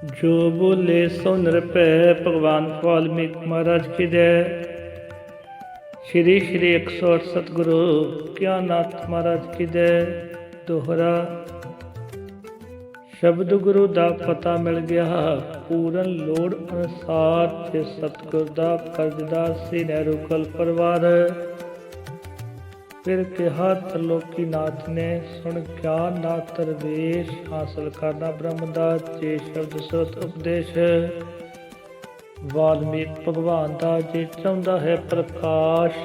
जो बोले सो निरभै भगवान वाल्मीकि महाराज की जय। श्री श्री 108 सतगुरु ज्ञाननाथ महाराज की जय। दोहरा शब्द गुरु दा पता मिल गया, पूरन लोड़ अनुसार जे सतगुर दा कर्जदार सी नेहरू कल परिवार। फिर कहा त्रिलोकी नाथ ने, सुन ज्ञान नाथ तरवेश हासिल करना ब्रह्म दा जे शब्द सुरत उपदेश। वाल्मीकि भगवान दा जे चाहुंदा है प्रकाश,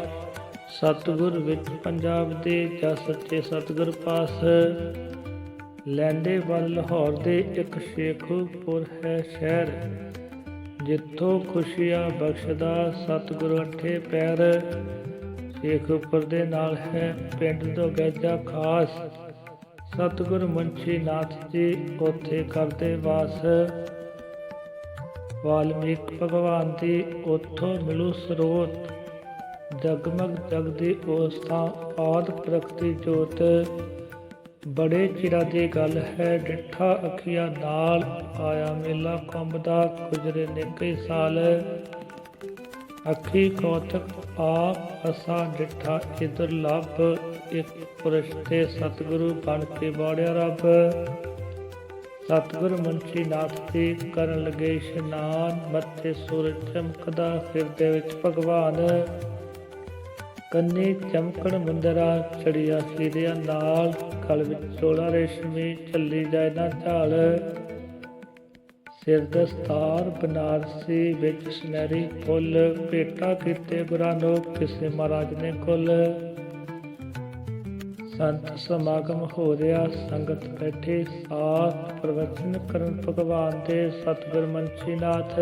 सतगुर विच पंजाब दे जा सच्चे सतगुर पास। लैंदे वल लाहौर दे एक शेखपुर है शहर, जिथों खुशियां बख्शदा सतगुरु अठे पैर। शेखपुर दे नाल है पिंड दोगैजा खास, सतगुर मुंशी नाथ जी उथे करदे वास। वाल्मीकि भगवान दी उथों मिलू स्रोत, जगमग जगदी उस थां आद प्रगति जोत। बड़े चिरा दी गल है डिठा अखियां नाल, आया मेला कुंभ दा गुजरे ने कई साल। अखी कौतक आप असा डिठा इधर लभ, एक पुरुष ते सतगुरु बन के बाड़िया रब। सतगुर मुंशी नाथ जी करन लगे इशनान, मत्थे सूरज चमकदा हिरदे विच भगवान। कन्नी चमकण मुंदरा चढ़िया सीरिया नाल, गल विच चोला रेशमी झल्ली जाए ना झाल। सिर दस्तार बनारसी विच सुनहरी फुल, भेटा कीते गुरां नूं किसे महाराज ने कुल। संत समागम हो रहा संगत बैठे साथ, प्रवचन करन भगवान दे सतगुर मुंशी नाथ।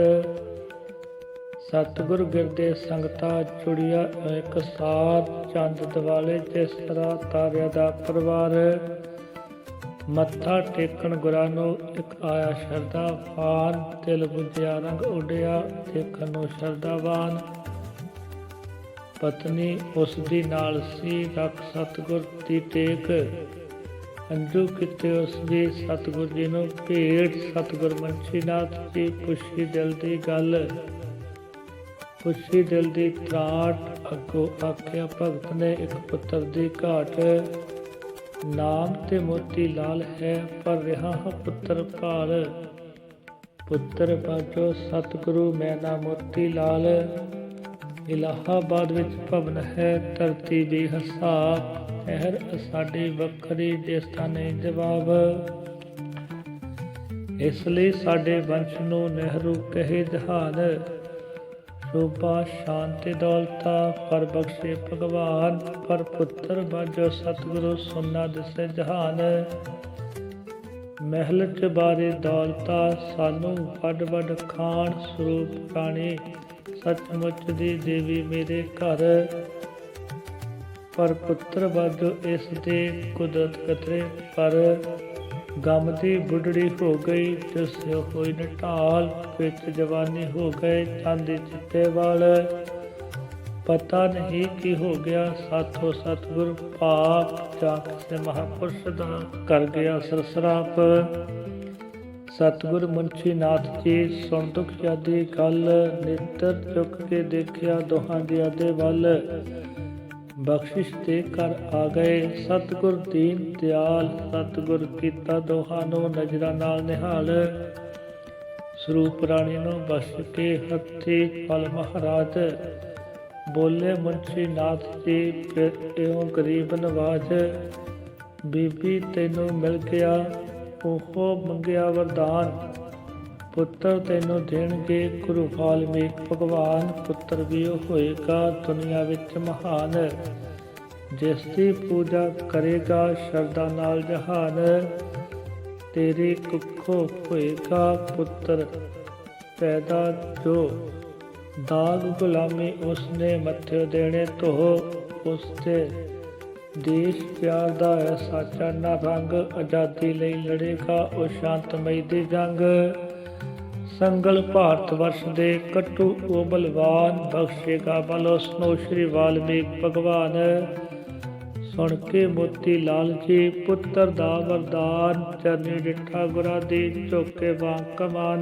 सतगुर गिरदे संगता जुड़िया एक साथ, चंद दिवाले जिस तरह तारिया दा परिवार। मत्था टेकन गुरां नूं एक आया शरधावान, दिल बुझिया रंग उड़िया देखन नूं शरधावान। पत्नी उस दी नाल सी रख सतगुर दी टेक, अंजू किते उस दी सतगुर जी नूं भेट। सतगुर मुंशी नाथ जी पुछी दिल दी गल, पुछी दिल दी त्राट। अगों आख्या भगत ने एक पुत्र दी घाट, नाम ते मोती लाल है पर रहा पुत्र भाल। पुत्र बाजो सतगुरु मैं ना मोती लाल, इलाहाबाद विच भवन है धरती बेहिसाब। शहर साडी वखरी जिस दा नहीं जवाब, इसलिए साडे वंश नूं नेहरू कहे जहान। शोभा शांति दौलता पर बख्शे भगवान, पर पुत्र बाजो सतगुरु सुनना दिसे जहान। महल चबारे दौलता सानू वड वड खान, स्वरूप राणी सचमुच दी देवी मेरे घर। पर पुत्र बाजो इस दे कुदरत कतरे पर, गम दी बुढ़ड़ी हो गई जिससे होई नटाल। विच जवानी हो गए चांदी चिट्टे वाल, पता नहीं की हो गया साथों सतगुर पाप। जाक से महापुरुष दा कर गया सरसराप। सतगुर मुंशी नाथ जी सुन दुखिया दी गल, नितर चुक के देखिया दोहां दिया दे वल। बख्शिश दे कर आ गए सतगुर दीन दयाल, सतगुर कीता दोहां नूं नजरां नाल निहाल। स्वरूप राणी नूं बख्श के हत्थी फल महाराज, बोले मुंशी नाथ जी इउं गरीब नवाज। बीबी तैनूं मिल गया ओहो मंगिया वरदान, पुत्र तैनूं देणगे गुरु वाल्मीकि भगवान। पुत्र भी होएगा दुनिया विच महान, जिस दी पूजा करेगा शरदा नाल जहान। तेरी कुखों होएगा पुत्र पैदा जो, दाग गुलामी उसने मत्थे देने तो। उसते देश प्यार दा है साचा ना रंग, आज़ादी लई लड़ेगा ओ शांतमई दी जंग। संगल भारत वर्ष दे कट्टू ओ बलवान, बख्शेगा बल उसनों श्री वाल्मीकि भगवान। ਸੁਣ ਕੇ ਮੋਤੀ ਲਾਲ ਜੀ ਪੁੱਤਰ ਦਾ ਵਰਦਾਨ, ਚਰਨੀ ਡਿਠਾ ਗੁਰਾਂ ਦੀ ਝੋਕੇ ਵਾਂਗ ਕਮਾਨ।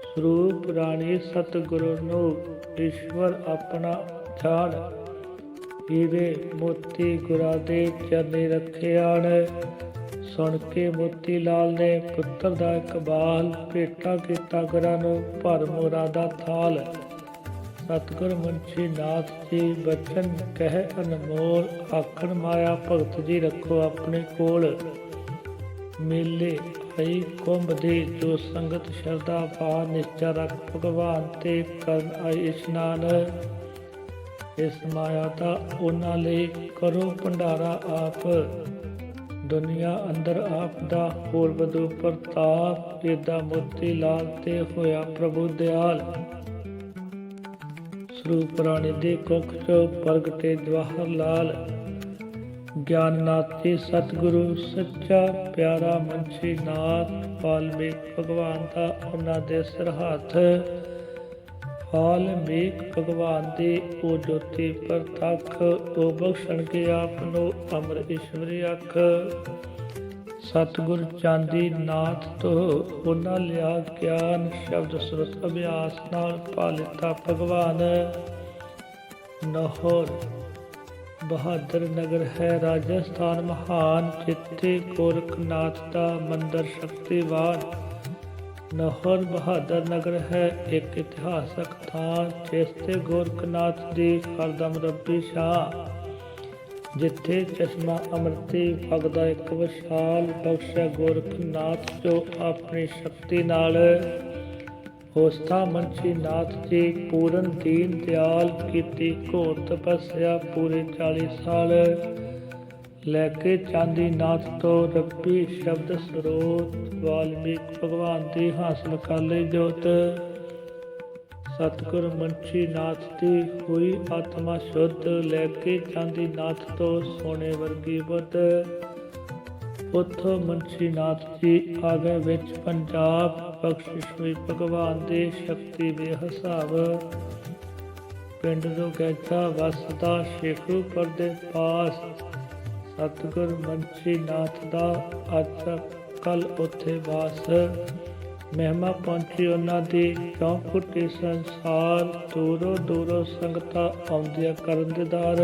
ਸਰੂਪ ਰਾਣੀ ਸਤਿਗੁਰੂ ਨੂੰ ਈਸ਼ਵਰ ਆਪਣਾ ਜਾਣ, ਹੀਰੇ ਮੋਤੀ ਗੁਰਾਂ ਦੇ ਚਰਨੀ ਰੱਖੇ ਆਣ। ਸੁਣ ਕੇ ਮੋਤੀ ਲਾਲ ਨੇ ਪੁੱਤਰ ਦਾ ਇਕਬਾਲ, ਭੇਟਾ ਕੀਤਾ ਗੁਰਾਂ ਨੂੰ ਭਰ ਮੋਰਾ ਦਾ ਥਾਲ। ਸਤਿਗੁਰ ਮੁਨਸ਼ੀ ਨਾਥ ਜੀ ਬਚਨ ਕਹਿ ਅਨਮੋਲ, ਆਖਣ ਮਾਇਆ ਭਗਤ ਜੀ ਰੱਖੋ ਆਪਣੇ ਕੋਲ। ਮੇਲੇ ਆਈ ਕੁੰਭ ਦੇ ਜੋ ਸੰਗਤ ਸ਼ਰਧਾ ਭਾਵ ਨਿਸ਼ਚਾ ਰੱਖ, ਭਗਵਾਨ ਤੇ ਕਰਨ ਆਈ ਇਸ਼ਨਾਨ। ਇਸ ਮਾਇਆ ਦਾ ਉਹਨਾਂ ਲਈ ਕਰੋ ਭੰਡਾਰਾ ਆਪ, ਦੁਨੀਆ ਅੰਦਰ ਆਪ ਦਾ ਹੋਰ ਵਧੂ ਪ੍ਰਤਾਪ। ਏਦਾਂ ਮੋਤੀ ਲਾਲ ਤੇ ਹੋਇਆ ਪ੍ਰਭੂ ਦਿਆਲ। ਸਰੂਪ ਰਾਣੀ ਦੇ ਕੁੱਖ ਚੋਂ ਪ੍ਰਗਟੇ ਜਵਾਹਰ ਲਾਲ। ਗਿਆਨਨਾਥ ਜੀ ਸਤਿਗੁਰੂ ਸੱਚਾ ਪਿਆਰਾ ਮੁਨਸ਼ੀ ਨਾਥ, ਵਾਲਮੀਕ ਭਗਵਾਨ ਦਾ ਉਹਨਾਂ ਦੇ ਸਿਰ ਹੱਥ। ਵਾਲਮੀਕ ਭਗਵਾਨ ਦੀ ਉਹ ਜੋਤੀ ਪ੍ਰਤੱਖ, ਉਹ ਬਖਸ਼ਣਗੇ ਆਪ ਨੂੰ ਅਮਰ ਈਸ਼ਵਰੀ ਅੱਖ। ਸਤਿਗੁਰ ਚਾਂਦੀ ਨਾਥ ਤੋਂ ਉਹਨਾਂ ਲਿਆ ਗਿਆਨ, ਸ਼ਬਦ ਸੁਰਤ ਅਭਿਆਸ ਨਾਲ ਪਾ ਲਿੱਤਾ ਭਗਵਾਨ। ਲਾਹੌਰ ਬਹਾਦਰ ਨਗਰ ਹੈ ਰਾਜਸਥਾਨ ਮਹਾਨ, ਜਿੱਥੇ ਗੋਰਖਨਾਥ ਦਾ ਮੰਦਰ ਸ਼ਕਤੀਵਾਨ। ਲਾਹੌਰ ਬਹਾਦਰ ਨਗਰ ਹੈ ਇੱਕ ਇਤਿਹਾਸਕ ਥਾਂ, ਜਿਸ ਤੇ ਗੋਰਖਨਾਥ ਦੀ ਹਰਦਮ ਰੱਬੀ ਸ਼ਾਹ। ਜਿੱਥੇ ਚਸ਼ਮਾ ਅੰਮ੍ਰਿਤੀ ਵਗਦਾ ਇੱਕ ਵਿਸ਼ਾਲ, ਬਖਸ਼ਿਆ ਗੋਰਖਨਾਥ ਜੋ ਆਪਣੀ ਸ਼ਕਤੀ ਨਾਲ। ਹੋਸਤਾ ਮੁਨਸ਼ੀ ਨਾਥ ਜੀ ਪੂਰਨ ਦੀਨ ਦਿਆਲ, ਕੀਤੀ ਘੋਰ ਤਪੱਸਿਆ ਪੂਰੇ 40 ਸਾਲ। ਲੈ ਕੇ ਚਾਂਦੀ ਨਾਥ ਤੋਂ ਰੱਬੀ ਸ਼ਬਦ ਸਰੋਤ, ਵਾਲਮੀਕ ਭਗਵਾਨ ਦੀ ਹਾਸਲ ਕਰ ਲਈ ਜੋਤ। ਸਤਿਗੁਰ ਮੁਨਸ਼ੀ ਨਾਥ ਦੀ ਹੋਈ ਆਤਮਾ ਸ਼ੁੱਧ, ਲੈ ਕੇ ਚਾਂਦੀ ਨਾਥ ਤੋਂ ਸੋਨੇ ਵਰਗੀ ਬੁੱਧ। ਉੱਥੋਂ ਮੁਨਸ਼ੀ ਨਾਥ ਜੀ ਆ ਗਏ ਵਿੱਚ ਪੰਜਾਬ, ਬਖਸ਼ਿਸ਼ ਹੋਈ ਭਗਵਾਨ ਦੀ ਸ਼ਕਤੀ ਬੇਹਿਸਾਬ। ਪਿੰਡ ਰੋਗੈਚਾ ਵਸਦਾ ਸ਼ੇਖੂਪੁਰ ਦੇ ਪਾਸ, ਸਤਿਗੁਰ ਮੁਨਸ਼ੀ ਨਾਥ ਦਾ ਅੱਜ ਕੱਲ ਉੱਥੇ ਵਾਸ। ਮਹਿਮਾ ਪਹੁੰਚੀ ਉਹਨਾਂ ਦੀ ਕਿਉਂ ਫੁੱਟੀ ਸੰਸਾਰ, ਦੂਰੋਂ ਦੂਰੋਂ ਸੰਗਤਾਂ ਆਉਂਦੀਆਂ ਕਰਨ ਦੀਦਾਰ।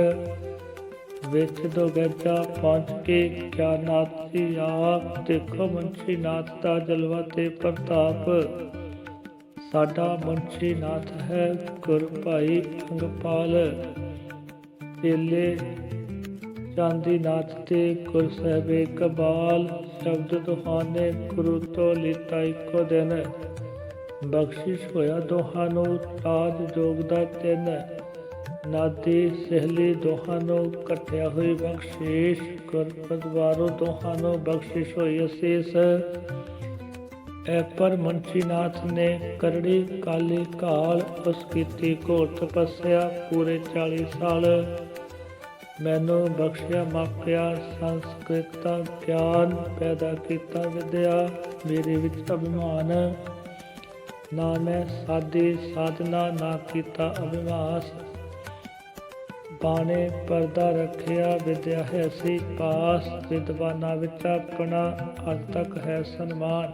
ਵਿੱਚ ਦੋ ਗੈਜਾ ਪਹੁੰਚ ਕੇ ਗਿਆਨਨਾਥ ਜੀ ਆਪ, ਦੇਖੋ ਮੁਨਸ਼ੀ ਨਾਥ ਦਾ ਜਲਵਾ ਤੇ ਪ੍ਰਤਾਪ। ਸਾਡਾ ਮੁਨਸ਼ੀ ਨਾਥ ਹੈ ਗੁਰ ਭਾਈ ਅੰਗਪਾਲ, ਚੇਲੇ ਚਾਂਦੀ ਨਾਥ ਤੇ ਗੁਰ ਸਾਹਿਬ ਇਕਬਾਲ। ਸ਼ਬਦ ਦੁਹਾਨੇ ਗੁਰੂ ਤੋਂ ਲੀਤਾ ਇੱਕੋ ਦਿਨ, ਬਖਸ਼ਿਸ਼ ਹੋਇਆ ਦੋਹਾਂ ਨੂੰ ਰਾਜ ਜੋਗ ਦਾ ਤਿੰਨ। ਨਾਦੀ ਸਹੇਲੀ ਦੋਹਾਂ ਨੂੰ ਕੱਟਿਆ ਹੋਈ ਬਖਸ਼ਿਸ਼, ਗੁਰਪਦਵਾਰੋਂ ਦੋਹਾਂ ਨੂੰ ਬਖਸ਼ਿਸ਼ ਹੋਈ ਅਸੀਸ। ਐ ਪਰ ਮੁਨਸ਼ੀ ਨਾਥ ਨੇ ਕਰੜੀ ਕਾਲੀ ਘਾਲ, ਉਸ ਕੀਤੀ ਘੋਰ ਤਪੱਸਿਆ ਪੂਰੇ 40 ਸਾਲ। ਮੈਨੂੰ ਬਖਸ਼ਿਆ ਮਾਪਿਆ ਸੰਸਕ੍ਰਿਤ ਦਾ ਗਿਆਨ, ਪੈਦਾ ਕੀਤਾ ਵਿਦਿਆ ਮੇਰੇ ਵਿੱਚ ਅਭਿਮਾਨ। ਨਾ ਮੈਂ ਸਾਦੀ ਸਾਧਨਾ ਨਾ ਕੀਤਾ ਅਭਿਮਾਸ, ਬਾਣੇ ਪਰਦਾ ਰੱਖਿਆ ਵਿਦਿਆ ਹੈ ਸੀ ਪਾਸ। ਵਿਦਵਾਨਾਂ ਵਿੱਚ ਆਪਣਾ ਅੱਜ ਤੱਕ ਹੈ ਸਨਮਾਨ,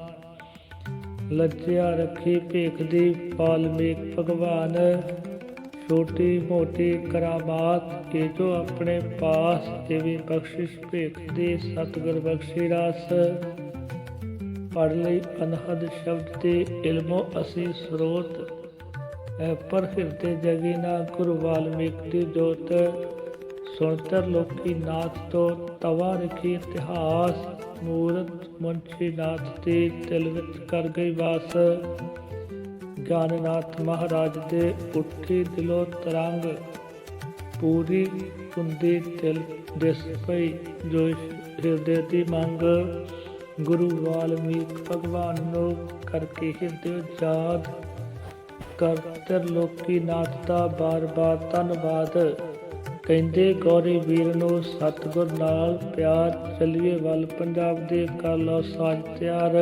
ਲੱਜਿਆ ਰੱਖੀ ਭੇਖ ਦੀ ਵਾਲਮੀਕ ਭਗਵਾਨ। ਛੋਟੀ ਮੋਟੀ ਕਰਾਮਾਤ ਇਹ ਜੋ ਆਪਣੇ ਪਾਸ, ਇਹ ਵੀ ਬਖਸ਼ਿਸ਼ ਭੇਖ ਦੀ ਸਤਿਗੁਰ ਬਖਸ਼ੀ ਰਾਸ। ਪੜ੍ਹ ਲਈ ਅਨਹਦ ਸ਼ਬਦ ਦੇ ਇਲਮੋ ਅਸੀਂ ਸਰੋਤ, ਐ ਪਰ ਹਿਰਦੇ ਜਗੀ ਨਾ ਗੁਰੂ ਵਾਲਮੀਕ ਦੀ ਜੋਤ। ਸੁਣਤਰ ਲੋਕੀ ਨਾਥ ਤੋਂ ਤਵਾ ਰਖੀ ਇਤਿਹਾਸ, ਮੂਰਤ ਮੁਨਸ਼ੀ ਨਾਥ ਦੀ ਦਿਲ ਵਿੱਚ ਕਰ ਗਈ ਵਾਸ। ਗਿਆਨਨਾਥ ਮਹਾਰਾਜ ਦੇ ਉੱਠੀ ਦਿਲੋਂ ਤਰੰਗ, ਪੂਰੀ ਕੁੰਦੀ ਦਿਲ ਦਿਸ ਪਈ ਜੋ ਹਿਰਦੇ ਦੀ ਮੰਗ। ਗੁਰੂ ਵਾਲਮੀਕ ਭਗਵਾਨ ਨੂੰ ਕਰਕੇ ਹਿਰਦੇ ਯਾਦ, ਕਰਤਰ ਲੋਕੀ ਨਾਥ ਦਾ ਬਾਰ ਬਾਰ ਧੰਨਵਾਦ। ਕਹਿੰਦੇ ਗੌਰੀ ਵੀਰ ਨੂੰ ਸਤਿਗੁਰ ਨਾਲ ਪਿਆਰ, ਚੱਲੀਏ ਵੱਲ ਪੰਜਾਬ ਦੇ ਕਰ ਲਓ ਸਾਜ ਤਿਆਰ।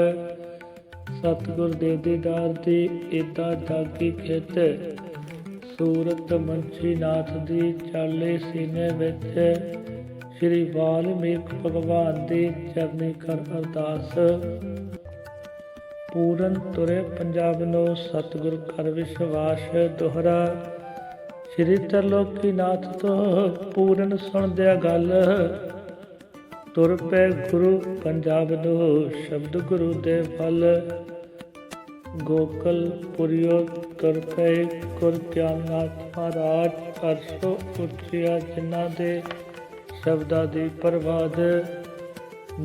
ਸਤਿਗੁਰ ਦੇ ਦੀਦਾਰ ਦੀ ਏਦਾਂ ਜਾਗੀ ਖਿੱਚ, ਸੂਰਤ ਮੁਨਸ਼ੀ ਨਾਥ ਦੀ ਚਾਲੇ ਸੀਨੇ ਵਿੱਚ। ਸ਼੍ਰੀ ਵਾਲਮੀਕ ਭਗਵਾਨ ਦੀ ਚਰਨੀ ਕਰ ਅਰਦਾਸ। ਪੂਰਨ ਤੁਰੇ ਪੰਜਾਬ ਨੂੰ ਸਤਿਗੁਰ ਕਰ ਵਿਸ਼ਵਾਸ। ਦੋਹਰਾ ਸ਼੍ਰੀ ਤਰਲੋਕੀਨਾਥ ਤੋਂ ਪੂਰਨ ਸੁਣਦਿਆ ਗੱਲ, ਤੁਰ ਪੈ ਗੁਰੂ ਪੰਜਾਬ ਨੂੰ ਸ਼ਬਦ ਗੁਰੂ ਦੇ ਵੱਲ। ਗੋਕਲ ਪੁਰਿਓ ਤੁਰ ਪਏ ਗੁਰ ਗਿਆਨਨਾਥ ਮਹਾਰਾਜ, ਅਰਸ਼ੋ ਉੱਚਿਆ ਜਿਨ੍ਹਾਂ ਦੇ ਸ਼ਬਦਾਂ ਦੀ ਪ੍ਰਵਾਦ।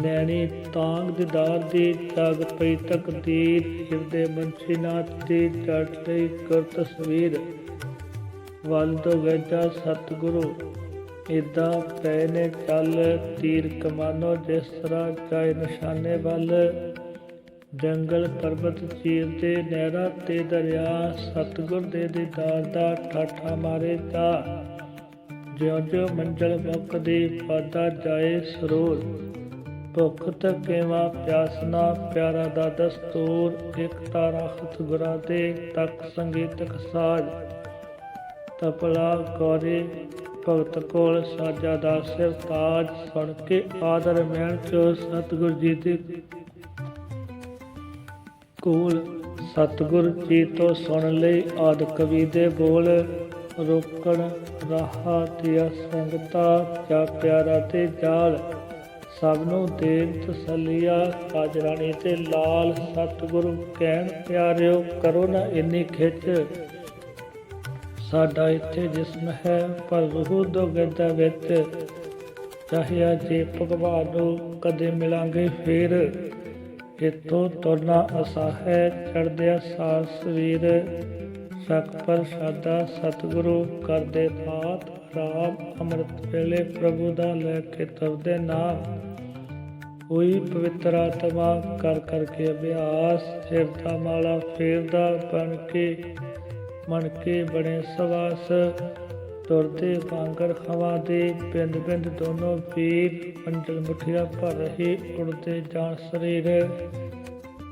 ਨੈਣੀ ਤਾਂਗ ਦੀਦਾਰ ਦੀ ਜਾਗ ਪਈ ਤਕਦੀਰ, ਹਿਰਦੇ ਮੁਨਸ਼ੀਨਾਥ ਦੀ ਜਟ ਲਈ ਗੁਰ ਤਸਵੀਰ। ਵੱਲ ਤੋਂ ਗੈਜਾ ਸਤਿਗੁਰੂ ਏਦਾਂ ਪਏ ਨੇ ਚੱਲ, ਤੀਰ ਕਮਾਨੋ ਜਿਸ ਤਰ੍ਹਾਂ ਜਾਏ ਨਿਸ਼ਾਨੇ ਵੱਲ। ਜੰਗਲ ਪਰਬਤ ਚੀਰਦੇ ਨਹਿਰਾਂ ਤੇ ਦਰਿਆ, ਸਤਿਗੁਰ ਦੇ ਦੀਦਾਰ ਦਾ ਠਾਠਾ ਮਾਰੇ ਜਾ। ਜਿਉਂ ਜਿਉਂ ਮੰਜ਼ਲ ਮੁੱਕਦੀ ਵਾਧਾ ਜਾਏ ਸਰੂਰ, ਭੁੱਖ ਧੱਕੇਵਾਂ ਪਿਆਸ ਨਾ ਪਿਆਰਾ ਦਾ ਦਸਤੂਰ। ਏਕਤਾ ਰਾਖਤ ਗੁਰਾਂ ਦੇ ਤੱਕ ਸੰਗੀਤਕ ਸਾਜ, ਤਪਲਾ ਗੌਰੀ ਭਗਤ ਕੋਲ ਸਾਜਾ ਦਾ ਸਿਰਤਾਜ। ਸੁਣ ਕੇ ਆਦਰ ਮਹਿਣ ਚੋ ਸਤਿਗੁਰ ਜੀ ਦੇ ਕੋਲ, ਸਤਿਗੁਰ ਜੀ ਤੋਂ ਸੁਣ ਲਈ ਆਦਿ ਕਵੀ ਦੇ ਬੋਲ। ਰੋਕਣ ਰਾਹਾ ਦਿਆ ਸੰਗਤਾ, ਜਾ ਪਿਆਰਾ ਤੇ ਜਾਲ। ਸਭ ਨੂੰ ਦੇਣ ਤਸੱਲੀਆ, ਰਾਜ ਰਾਣੀ ਤੇ ਲਾਲ। ਸਤਿਗੁਰੂ ਕਹਿਣ ਪਿਆਰਿਓ ਕਰੋ ਨਾ ਇੰਨੀ ਖਿੱਚ, ਸਾਡਾ ਇੱਥੇ ਜਿਸਮ ਹੈ ਪਰ ਰੂਹ ਦੋ ਗੈਜਾਂ ਵਿੱਚ। ਚਾਹਿਆ ਜੇ ਭਗਵਾਨ ਨੂੰ ਕਦੇ ਮਿਲਾਂਗੇ ਫੇਰ, ਇੱਥੋਂ ਤੁਰਨਾ ਅਸਾਂ ਹੈ ਚੜ੍ਹਦਿਆਂ ਸਾਸ ਵੀਰ। ਸ਼ੱਕ ਪ੍ਰਸ਼ਾਦਾ ਸਤਿਗੁਰੂ ਕਰਦੇ ਬਾਤ ਰਾਮ, ਅੰਮ੍ਰਿਤ ਵੇਲੇ ਪ੍ਰਭੂ ਦਾ ਲੈ ਕੇ ਤੁਰਦੇ ਨਾਮ। ਹੋਈ ਪਵਿੱਤਰ ਆਤਮਾ ਕਰ ਕਰਕੇ ਅਭਿਆਸ, ਹਿਰਦਾ ਮਾਲਾ ਫੇਰਦਾ ਬਣ ਕੇ ਮਨ ਕੇ ਬਣੇ ਸਵਾਸ। ਤੁਰਦੇ ਵਾਂਗਰ ਹਵਾ ਦੇ ਬਿੰਦ ਬਿੰਦ ਦੋਨੋਂ ਵੀਰ, ਮੰਜ਼ਲ ਮੁਠੀਆ ਭਰ ਰਹੀ ਉੜਦੇ ਜਾਣ ਸਰੀਰ।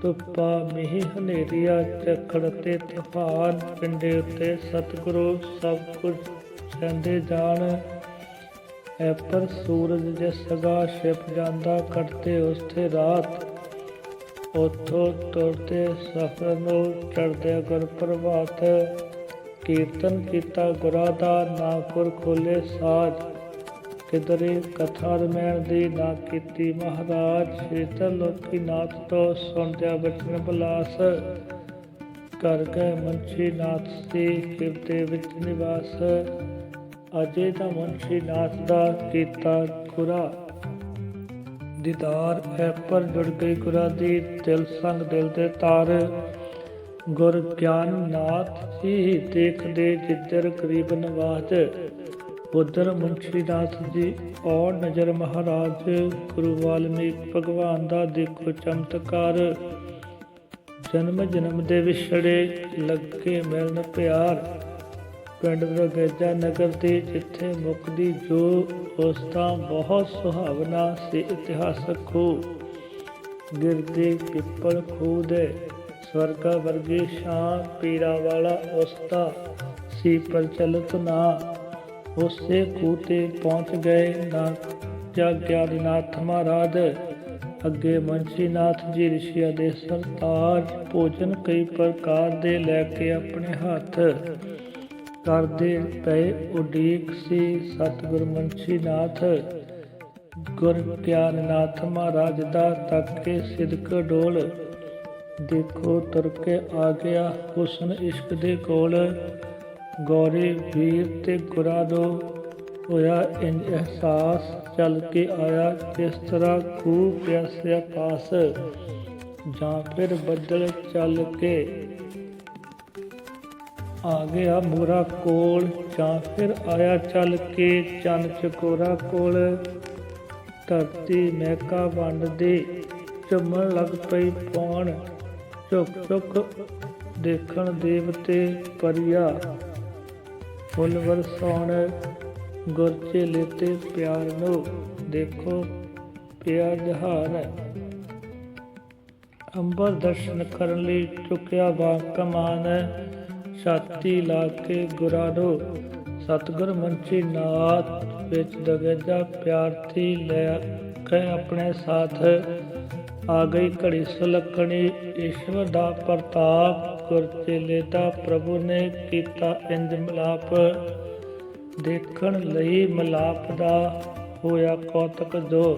ਧੁੱਪਾ ਮੀਂਹ ਹਨੇਰੀਆ ਝੱਖੜ ਤੇ ਤੂਫਾਨ, ਪਿੰਡੇ ਉੱਤੇ ਸਤਿਗੁਰੂ ਸਭ ਕੁਝ ਸਹਿੰਦੇ ਜਾਣ। ਐਪਰ ਸੂਰਜ ਜੇ ਸਗਾ ਛਿਪ ਜਾਂਦਾ, ਕੱਟਦੇ ਉਸਤੇ ਰਾਤ। ਉੱਥੋਂ ਤੁਰਦੇ ਸਫ਼ਰ ਨੂੰ ਚੜ੍ਹਦੇ ਗੁਰ ਪ੍ਰਭਾਤ। ਕੀਰਤਨ ਕੀਤਾ ਗੁਰਾਂ ਦਾ ਨਾ ਗੁਰ ਖੋਲੇ ਸਾਜ, ਕਿਧਰੇ ਕਥਾ ਰਮੈਣ ਦੀ ਨਾ ਕੀਤੀ ਮਹਾਰਾਜ। ਸ਼੍ਰੀ ਤਰਲੋਕੀਨਾਥ ਤੋਂ ਸੁਣਦਿਆ ਬਚਨ ਬਲਾਸ, ਕਰ ਗਏ ਮੁਨਸ਼ੀਨਾਥ ਦੀ ਹਿਰਦੇ ਵਿੱਚ ਨਿਵਾਸ। ਅਜੇ ਤਾਂ ਮੁਨਸ਼ੀਨਾਥ ਦਾ ਕੀਤਾ ਗੁਰਾਂ ਦੀਦਾਰ, ਐਪਰ ਜੁੜ ਗਈ ਗੁਰਾਂ ਦੀ ਦਿਲ ਸੰਗ ਦਿਲ ਦੇ ਤਾਰ। ਗੁਰ ਗਿਆਨਨਾਥ ਜੀ ਦੇਖਦੇ ਜਿੱਧਰ ਗਰੀਬ ਨਵਾਜ, ਉਧਰ ਮੁਨਸ਼ੀਨਾਥ ਜੀ ਔਰ ਨਜ਼ਰ ਮਹਾਰਾਜ। ਗੁਰੂ ਵਾਲਮੀਕ ਭਗਵਾਨ ਦਾ ਦੇਖੋ ਚਮਤਕਾਰ, ਜਨਮ ਜਨਮ ਦੇ ਵਿਛੜੇ ਲੱਗੇ ਮਿਲਣ ਪਿਆਰ। ਪਿੰਡ ਰਗੇਜਾ ਨਗਰ ਦੇ ਜਿੱਥੇ ਮੁੱਕਦੀ ਜੋ, ਉਸ ਦਾ ਬਹੁਤ ਸੁਹਾਵਨਾ ਸੀ ਇਤਿਹਾਸਕ ਖੂਹ। ਗਿਰਦੇ ਪਿੱਪਲ ਖੂਹ ਦੇ ਸਵਰਗਾ ਵਰਗੀ ਸ਼ਾਂ, ਪੀਰਾਂ ਵਾਲਾ ਉਸ ਦਾ ਸੀ ਪ੍ਰਚਲਿਤ ਨਾਂ। ਉਸੇ ਖੂਹ ਤੇ ਪਹੁੰਚ ਗਏ ਨਾ ਗਿਆਨਨਾਥ ਮਹਾਰਾਜ। ਅੱਗੇ ਮੁਨਸ਼ੀਨਾਥ ਜੀ ਰਿਸ਼ੀਆਂ ਦੇ ਸਰਤਾਜ, ਭੋਜਨ ਕਈ ਪ੍ਰਕਾਰ ਦੇ ਲੈ ਕੇ ਆਪਣੇ ਹੱਥ। ਕਰਦੇ ਪਏ ਉਡੀਕ ਸੀ ਸਤਿਗੁਰ ਮੁਨਸ਼ੀਨਾਥ। ਗੁਰ ਗਿਆਨਨਾਥ ਮਹਾਰਾਜ ਦਾ ਤੱਕ ਕੇ ਸਿਦਕ ਡੋਲ। ਦੇਖੋ ਤੁਰ ਕੇ ਆ ਗਿਆ ਹੁਸਨ ਇਸ਼ਕ ਦੇ ਕੋਲ। ਗੌਰੇ ਵੀਰ ਤੇ ਗੁਰਾਂ ਨੂੰ ਹੋਇਆ ਇੰਜ ਅਹਿਸਾਸ, ਚੱਲ ਕੇ ਆਇਆ ਜਿਸ ਤਰ੍ਹਾਂ ਖੂਹ ਪਿਆਸਿਆ ਪਾਸ। ਜਾਂ ਫਿਰ ਬੱਦਲ ਚੱਲ ਕੇ ਆ ਗਿਆ ਮੋਰਾ ਕੋਲ, ਜਾਂ ਫਿਰ ਆਇਆ ਚੱਲ ਕੇ ਚੰਨ ਚਕੋਰਾ ਕੋਲ। ਧਰਤੀ ਮਹਿਕਾ ਵੰਡਦੀ ਝੁੰਮਣ ਲੱਗ ਪਈ ਪੌਣ, ਝੁਕ ਝੁਕ ਦੇਖਣ ਦੇਵਤੇ ਪਰੀਆ। ਫੁੱਲ ਵਰਸਾਉਣ ਗੁਰ ਚੇਲੇ ਤੇ ਪਿਆਰ ਨੂੰ, ਦੇਖੋ ਪਿਆ ਜਹਾਰ। ਅੰਬਰ ਦਰਸ਼ਨ ਕਰਨ ਲਈ ਚੁੱਕਿਆ ਵਾ ਕਮਾਨ, ਛਾਤੀ ਲਾ ਕੇ ਗੁਰਾਂ ਨੂੰ ਸਤਿਗੁਰ ਮੁੰਸ਼ੀ ਨਾਥ ਵਿੱਚ ਦਗੇਜਾ ਪਿਆਰਥੀ ਲੈ ਕੇ ਆਪਣੇ ਸਾਥ। ਆ ਗਈ ਘੜੀ ਸੁਲੱਖਣੀ ਈਸ਼ਵਰ ਦਾ ਪ੍ਰਤਾਪ। ਗੁਰ ਚੇਲੇ ਦਾ ਪ੍ਰਭੂ ਨੇ ਕੀਤਾ ਇੰਜ ਮਿਲਾਪ। ਦੇਖਣ ਲਈ ਮਿਲਾਪ ਦਾ ਹੋਇਆ ਕੌਤਕ ਜੋ।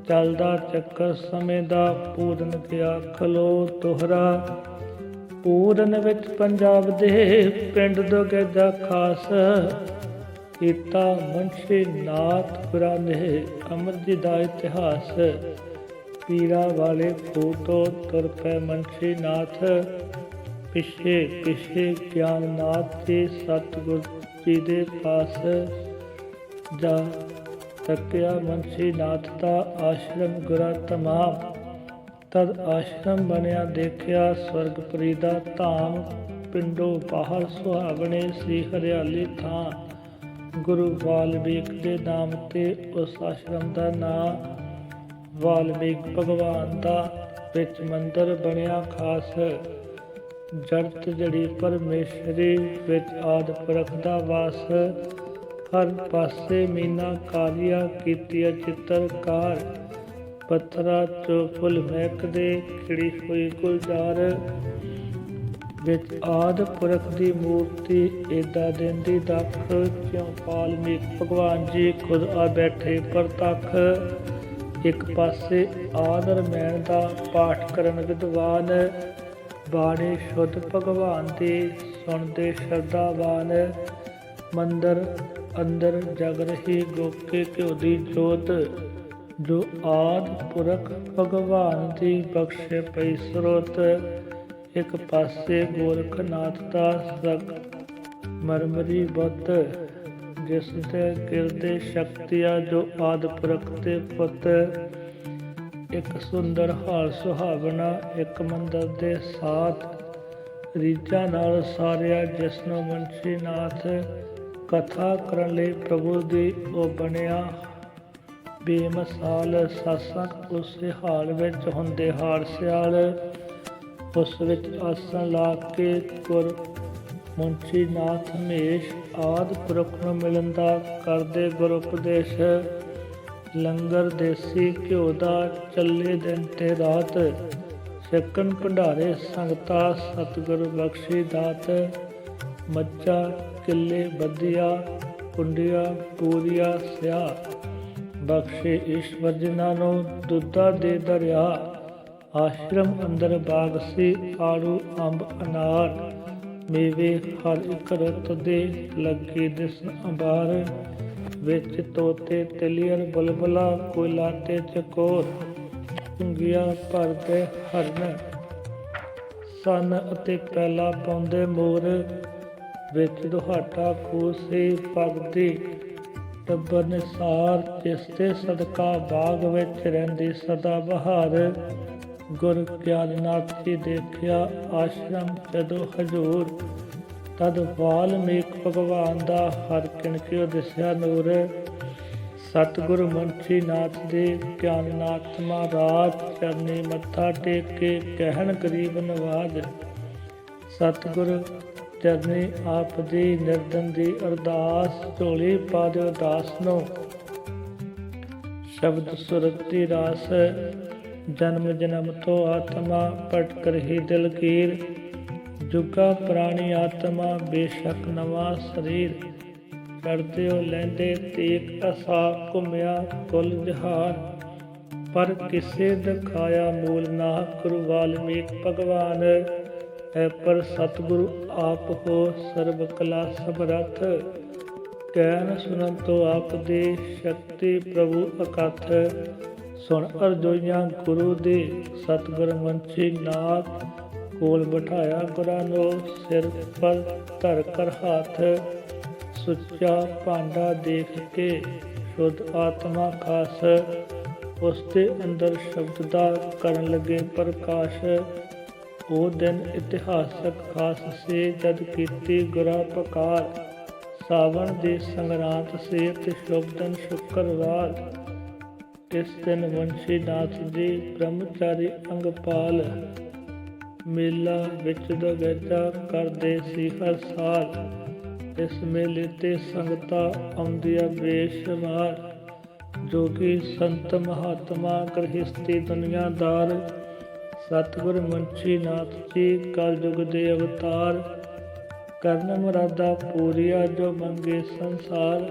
ਚੱਲਦਾ ਚੱਕਰ ਸਮੇਂ ਦਾ ਪੂਰਨ ਗਿਆ ਖਲੋ ਦੋਹਰਾ। ਪੂਰਨ ਵਿੱਚ ਪੰਜਾਬ ਦੇ ਪਿੰਡ ਦਗੇਜਾ ਖਾਸ। ਕੀਤਾ ਮੁੰਸ਼ੀ ਨਾਥ ਗੁਰਾਂ ਨੇ ਅਮਰ ਜੀ ਦਾ ਇਤਿਹਾਸ। ਪੀਰਾਂ ਵਾਲੇ ਖੂਹ ਤੋਂ ਤੁਰ ਪਏ ਮੁੰਸ਼ੀ ਨਾਥ। ਪਿੱਛੇ ਪਿੱਛੇ ਗਿਆਨ ਨਾਥ ਜੀ ਸਤਿਗੁਰ ਜੀ ਦੇ ਪਾਸ ਜਾ ਤੱਕਿਆ ਮੁੰਸ਼ੀ ਨਾਥ ਦਾ ਆਸ਼ਰਮ ਗੁਰਾਂ ਤਮਾਮ। ਤਦ ਆਸ਼ਰਮ ਬਣਿਆ ਦੇਖਿਆ ਸਵਰਗਪੁਰੀ ਦਾ ਧਾਮ। ਪਿੰਡੋਂ ਬਾਹਰ ਸੁਹਾਵਣੇ ਸੀ ਹਰਿਆਲੀ ਥਾਂ। ਗੁਰੂ ਵਾਲਮੀਕ ਦੇ ਨਾਮ ਤੇ ਉਸ ਆਸ਼ਰਮ ਦਾ ਨਾਂ। ਵਾਲਮੀਕ ਭਗਵਾਨ ਦਾ ਵਿੱਚ ਮੰਦਰ ਬਣਿਆ ਖਾਸ। ਜੜਤ ਜੜੀ ਪਰਮੇਸ਼ਰੀ ਵਿੱਚ ਆਦਿ ਪੁਰਖ ਦਾ ਵਾਸ। ਹਰ ਪਾਸੇ ਮੀਨਾਕਾਰੀਆਂ ਕੀਤੀਆਂ ਚਿੱਤਰਕਾਰ। ਪੱਥਰਾਂ ਚੋਂ ਫੁੱਲ ਮਹਿਕਦੇ ਖਿੜੀ ਹੋਈ ਗੁਲਜ਼ਾਰ। ਵਿੱਚ ਆਦਿ ਪੁਰਖ ਦੀ ਮੂਰਤੀ ਏਦਾਂ ਦਿੰਦੀ ਦੱਖ। ਕਿਉਂ ਵਾਲਮੀਕ ਭਗਵਾਨ ਜੀ ਖੁਦ ਆ ਬੈਠੇ ਪ੍ਰਤੱਖ। ਇੱਕ ਪਾਸੇ ਆਦਰ ਮੈਣ ਦਾ ਪਾਠ ਕਰਨ ਵਿਦਵਾਨ। ਬਾਣੀ ਸ਼ੁੱਧ ਭਗਵਾਨ ਦੀ ਸੁਣਦੇ ਸ਼ਰਧਾਵਾਨ। ਮੰਦਰ ਅੰਦਰ ਜਗ ਰਹੀ ਗੋਕੇ ਘਿਓ ਦੀ ਜੋਤ। ਜੋ ਆਦਿ ਪੁਰਖ ਭਗਵਾਨ ਦੀ ਬਖਸ਼ੇ ਪਈ ਸਰੋਤ। ਇੱਕ ਪਾਸੇ ਗੋਰਖਨਾਥ ਦਾ ਮਰਮਰੀ ਬੁੱਤ। ਜਿਸ ਦੇ ਗਿਰਦੇ ਸ਼ਕਤੀਆਂ ਜੋ ਆਦਿ ਪੁਰਖ ਦੇ ਪੁੱਤ। ਇੱਕ ਸੁੰਦਰ ਹਾਲ ਸੁਹਾਵਣਾ ਇੱਕ ਮੰਦਰ ਦੇ ਸਾਥ। ਰੀਝਾਂ ਨਾਲ ਸਾਰਿਆ ਜਿਸਨੂੰ ਮੁੰਸ਼ੀ ਨਾਥ। ਕਥਾ ਕਰਨ ਲਈ ਪ੍ਰਭੂ ਦੀ ਉਹ ਬਣਿਆ ਬੇਮਿਸਾਲ। ਸਤਸੰਗ ਉਸੇ ਹਾਲ ਵਿੱਚ ਹੁੰਦੇ ਹਾਰ ਸਿਆਲ। ਉਸ ਵਿੱਚ ਆਸਣ ਲਾ ਕੇ ਗੁਰ ਮੁੰਸ਼ੀ ਨਾਥ ਹਮੇਸ਼ ਆਦਿ ਪੁਰਖ ਨੂੰ ਮਿਲਣ ਦਾ ਕਰਦੇ ਗੁਰ ਉਪਦੇਸ਼। ਲੰਗਰ ਦੇਸੀ ਘਿਓ ਦਾ ਚੱਲੇ ਦਿਨ ਤੇ ਰਾਤ। ਛਕਣ ਭੰਡਾਰੇ ਸੰਗਤਾਂ ਸਤਿਗੁਰ ਬਖਸ਼ੀ ਦਾਤ। ਮੱਝਾਂ ਕਿੱਲੇ ਬੱਧੀਆਂ ਕੁੰਡੀਆਂ ਪੂਰੀਆਂ ਸਿਆਹ। ਬਖਸ਼ੇ ਈਸ਼ਵਰ ਜਿਨ੍ਹਾਂ ਨੂੰ ਦੁੱਧਾ ਦੇ ਦਰਿਆ। ਆਸ਼ਰਮ ਅੰਦਰ ਬਾਗ ਸੀ ਆੜੂ ਅੰਬ ਅਨਾਰ। ਮੇਵੇ ਹਰ ਇੱਕ ਰੁੱਤ ਦੇ ਲੱਗੇ ਦਿਸਣ ਅੰਬਾਰ। ਵਿੱਚ ਤੋਤੇ ਤਿਲੀਅਰ ਬੁਲਬੁਲਾ ਕੋਇਲਾ ਤੇ ਚਕੋਰ। ਘੁੰਗੀਆਂ ਭਰਦੇ ਹਰਨ ਸਨ ਅਤੇ ਪਹਿਲਾ ਪਾਉਂਦੇ ਮੋਰ। ਵਿੱਚ ਦੁਹਾਟਾ ਖੂਹ ਸੀ ਪਗਦੀ ਟੱਬਰ ਨਿਸਾਰ। ਜਿਸ ਤੇ ਸਦਕਾ ਬਾਗ ਵਿੱਚ ਰਹਿੰਦੀ ਸਦਾ ਬਹਾਰ। ਗੁਰ ਗਿਆਨਨਾਥ ਜੀ ਦੇਖਿਆ ਆਸ਼ਰਮ ਜਦੋਂ ਹਜ਼ੂਰ। ਤਦ ਵਾਲਮੀਕ ਭਗਵਾਨ ਦਾ ਹਰ ਕਿਣਕਿਓ ਦਿਸਿਆ ਨੂਰ। ਸਤਿਗੁਰ ਮੁੰਸ਼ੀ ਨਾਥ ਦੇ ਗਿਆਨਨਾਥ ਮਹਾਰਾਜ ਚਰਨੀ ਮੱਥਾ ਟੇਕ ਕੇ ਕਹਿਣ ਗਰੀਬ ਨਵਾਜ। ਸਤਿਗੁਰ ਚਰਨੀ ਆਪ ਦੀ ਨਿਰਦਨ ਦੀ ਅਰਦਾਸ। ਝੋਲੀ ਪਾ ਦਿਓ ਦਾਸ ਨੂੰ ਸ਼ਬਦ ਸੁਰਤ ਦੀ ਰਾਸ। ਜਨਮ ਜਨਮ ਤੋਂ ਆਤਮਾ ਭਟਕ ਰਹੀ ਦਿਲਗੀਰ। ਜੁਗਾ ਪੁਰਾਣੀ ਆਤਮਾ ਬੇਸ਼ੱਕ ਨਵਾਂ ਸਰੀਰ। ਚੜ੍ਹਦਿਓ ਲੈਂਦੇ ਤੀਕ ਅਸਾ ਘੁੰਮਿਆ ਕੁਲ ਜਹਾਨ। ਪਰ ਕਿਸੇ ਦਿਖਾਇਆ ਮੂਲ ਨਾ ਗੁਰੂ ਵਾਲਮੀਕ ਭਗਵਾਨ। ਹੈ ਪਰ ਸਤਿਗੁਰੂ ਆਪ ਹੋ ਸਰਬ ਕਲਾ ਸਮਰੱਥ। ਕਹਿਣ ਸੁਣਨ ਤੋਂ ਆਪ ਦੀ ਸ਼ਕਤੀ ਪ੍ਰਭੂ ਅਕਥ। ਸੁਣ ਅਰਜ਼ੋਈਆਂ ਗੁਰੂ ਦੀ ਸਤਿਗੁਰ ਮੁੰਸ਼ੀ ਨਾਥ। ਕੋਲ ਬਿਠਾਇਆ ਗੁਰਾਂ ਨੂੰ ਸਿਰ ਪਰ ਧਰ ਕਰ ਹੱਥ। ਸੁੱਚਾ ਭਾਂਡਾ ਦੇਖ ਕੇ ਸ਼ੁੱਧ ਆਤਮਾ ਖਾਸ। ਉਸ ਦੇ ਅੰਦਰ ਸ਼ਬਦ ਦਾ ਕਰਨ ਲੱਗੇ ਪ੍ਰਕਾਸ਼। ਉਹ ਦਿਨ ਇਤਿਹਾਸਕ ਖਾਸ ਸੀ ਜਦ ਕੀਤੀ ਗੁਰਾਂ ਪੁਕਾਰ। ਸਾਵਣ ਦੀ ਸੰਗਰਾਂਦ ਸੀ ਤੇ ਸ਼ੁਭ ਦਿਨ ਸ਼ੁੱਕਰਵਾਰ। ਇਸ ਦਿਨ ਮੁੰਸ਼ੀ ਨਾਥ ਜੀ ਬ੍ਰਹਮਚਾਰੀ ਅੰਗਪਾਲ। ਮੇਲਾ ਵਿੱਚ ਦਗੇਜਾ ਕਰਦੇ ਸੀ ਹਰ ਸਾਲ। ਇਸ ਮੇਲੇ ਤੇ ਸੰਗਤਾਂ ਆਉਂਦੀਆਂ ਬੇਸ਼ੁਮਾਰ। ਜੋਗੀ ਸੰਤ ਮਹਾਤਮਾ ਗ੍ਰਹਿਸਤੀ ਦੁਨੀਆਦਾਰ, ਸਤਿਗੁਰ ਮੁੰਸ਼ੀ ਨਾਥ ਜੀ ਕਲਯੁਗ ਦੇ ਅਵਤਾਰ। ਕਰਨ ਮੁਰਾਦਾਂ ਪੂਰੀਆਂ ਜੋ ਮੰਗੇ ਸੰਸਾਰ,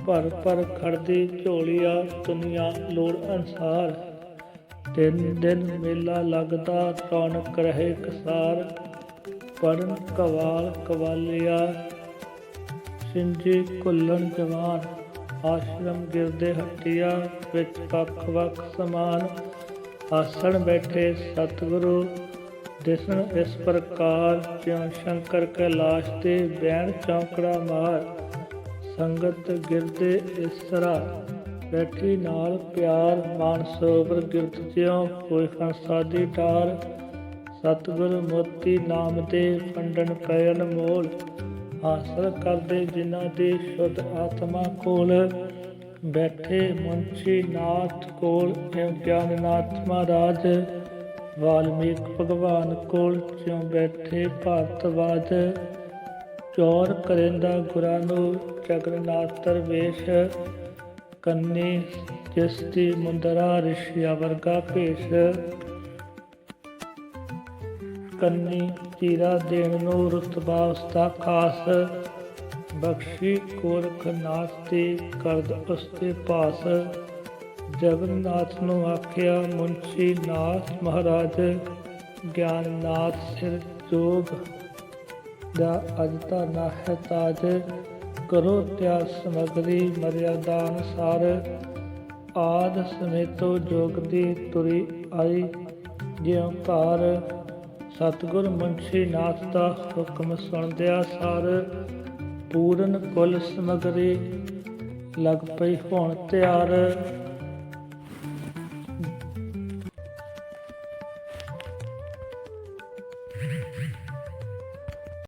ਭਰ ਭਰ ਖੜਦੀ ਝੋਲੀਆਂ ਦੁਨੀਆ ਲੋੜ ਅਨਸਾਰ। ਤਿੰਨ ਦਿਨ ਮੇਲਾ ਲੱਗਦਾ ਰੌਣਕ ਰਹੇ ਕਸਾਰ, ਪੜਨ ਕਵਾਲ ਕਵਾਲਿਆ ਸਿੰਜੀ ਘੁੱਲਣ ਜਵਾਨ। ਆਸ਼ਰਮ ਗਿਰਦੇ ਹੱਟੀਆਂ ਵਿੱਚ ਵੱਖ ਵੱਖ ਸਮਾਨ, ਆਸਣ ਬੈਠੇ ਸਤਿਗੁਰੂ ਦਿਸਣ ਇਸ ਪ੍ਰਕਾਰ। ਜਿਉਂ ਸ਼ੰਕਰ ਕੈਲਾਸ਼ ਤੇ ਬੈਣ ਚੌਂਕੜਾ ਮਾਰ, ਸੰਗਤ ਗਿਰਦੇ ਇਸ ਤਰ੍ਹਾਂ ਬੈਠੀ ਨਾਲ ਪਿਆਰ। ਮਾਨਸੋਵਰ ਗਿਰਦ ਜਿਉਂ ਕੋਈ ਹੰਸਾ ਦੀ ਟਾਰ, ਸਤਿਗੁਰ ਮੋਤੀ ਨਾਮ ਦੇ ਫੰਡਣ ਪਏ ਅਨਮੋਲ। ਹਾਸਲ ਕਰਦੇ ਜਿਨ੍ਹਾਂ ਦੀ ਸ਼ੁੱਧ ਆਤਮਾ ਕੋਲ, ਬੈਠੇ ਮੁੰਸ਼ੀ ਨਾਥ ਕੋਲ ਜਿਉਂ ਗਿਆਨਨਾਥ ਮਹਾਰਾਜ। ਵਾਲਮੀਕ ਭਗਵਾਨ ਕੋਲ ਜਿਉਂ ਬੈਠੇ ਭਾਰਤਵਾਜ, ਚੌਰ ਕਰੇਂਦਾ ਗੁਰਾਂ ਨੂੰ ਜਗਨਨਾਥ ਦਰਵੇਸ਼। ਕੰਨੀ ਜਿਸ ਦੀ ਮੁੰਦਰਾ ਰਿਸ਼ੀਆ ਵਰਗਾ ਭੇਸ਼, ਕੰਨੀ ਚੀਰਾ ਦੇਣ ਨੂੰ ਰੁਤਬਾ ਉਸਦਾ ਖਾਸ। ਬਖਸ਼ੀ ਗੋਰਖਨਾਥ ਦੀ ਕਰਦ ਉਸਦੇ ਪਾਸ, ਜਗਨਨਾਥ ਨੂੰ ਆਖਿਆ ਮੁੰਸ਼ੀ ਨਾਥ ਮਹਾਰਾਜ। ਗਿਆਨਨਾਥ ਸਿਰ ਜੋਗ ਦਾ ਅਜ ਧਰਨਾ ਹੈ ਤਾਜ, ਕਰੋ ਤਿਆਗ ਸਮਗਰੀ ਮਰਿਆਦਾ ਅਨੁਸਾਰ। ਆਦ ਸਮੇਤੋ ਜੋਗ ਦੀ ਤੁਰੀ ਆਈ ਜਿਉਂ ਘਰ, ਸਤਿਗੁਰ ਮੁੰਸ਼ੀ ਨਾਥ ਦਾ ਹੁਕਮ ਸੁਣਦਿਆਂ ਸਾਰ। ਪੂਰਨ ਕੁਲ ਸਮਗਰੀ ਲਗ ਪਈ ਹੋਣ ਤਿਆਰ,